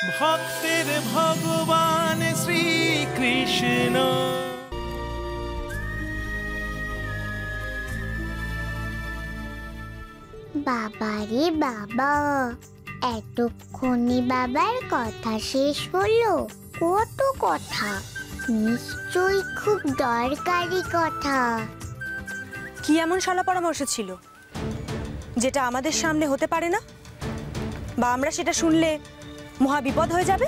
ভক্তের ভগবান শ্রীকৃষ্ণ। বাবারে বাবা, এতক্ষণে বাবার কথা শেষ হলো? কত কথা, নিশ্চয়ই খুব দরকারি কথা। কি এমন শালা পরামর্শ ছিল যেটা আমাদের সামনে হতে পারে না, বা আমরা সেটা শুনলে মহা বিপদ হয়ে যাবে?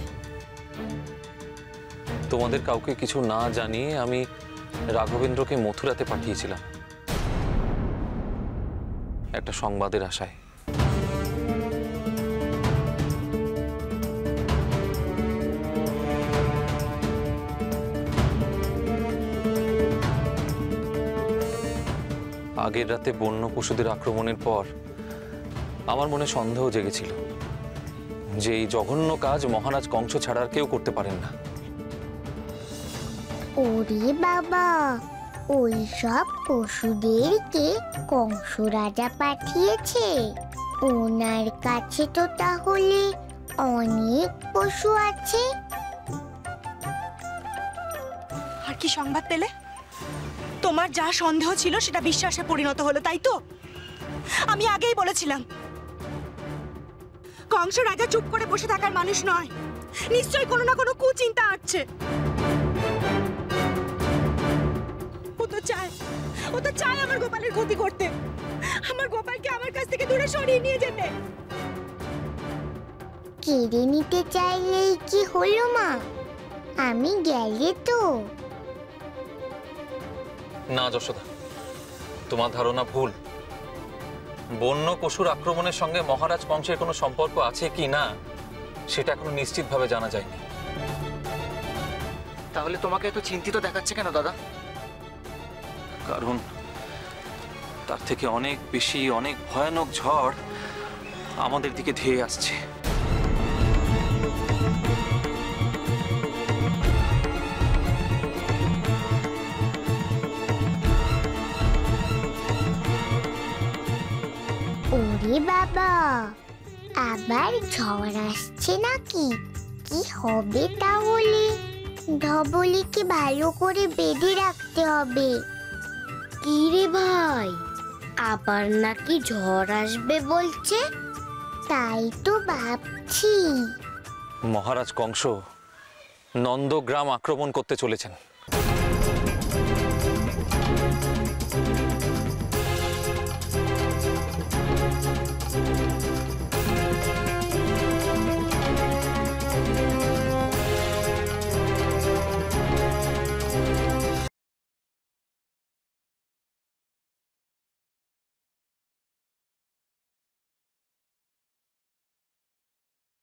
তোমাদের কাউকে কিছু না জানিয়ে আমি রাঘবেন্দ্রকে মথুরাতে পাঠিয়েছিলাম একটা সংবাদের আশায়। আগের রাতে বন্য পশুদের আক্রমণের পর আমার মনে সন্দেহ জেগেছিল যে এই জঘন্য কাজ মহারাজ কংস ছাড়া আর কেউ করতে পারেন না। ওরে বাবা, ওই সব পশুদেরকে কংস রাজা পাঠিয়েছে? ওনার কাছে তো তাহলে অনেক পশু আছে। আর কি সংবাদ পেলে? তোমার যা সন্দেহ ছিল সেটা বিশ্বাসে পরিণত হলো, তাই তো? আমি আগেই বলেছিলাম কংস রাজা চুপ করে বসে থাকার মানুষ নয়, নিশ্চয়ই কোনো না কোনো কুচিন্তা আছে। ও তো চায় আমার গোপালের ক্ষতি করতে, আমার গোপালকে আমার কাছ থেকে দূরে সরিয়ে নিয়ে যেতে। কেড়ে নিতে চাইলেই কি হলো মা? আমি গেলে তো। না যশোদা, তোমার ধারণা ভুল। বন্য পশুর আক্রমণের সঙ্গে মহারাজ কংসের কোনো সম্পর্ক আছে কি না সেটা এখনো নিশ্চিতভাবে জানা যায়নি। তাহলে তোমাকে এত চিন্তিত দেখাচ্ছে কেন দাদা? কারণ তার থেকে অনেক বেশি, অনেক ভয়ানক ঝড় আমাদের দিকে ধেয়ে আসছে। ওরে বাবা, আবার ঝড় আসছে নাকি? কি হবে তাহলে? ধবলিকে ভালো করে বেঁধে রাখতে হবে। কি রে ভাই, আবার নাকি ঝড় আসবে বলছে? তাই তো ভাবছি। মহারাজ কংস নন্দগ্রাম আক্রমণ করতে চলেছেন।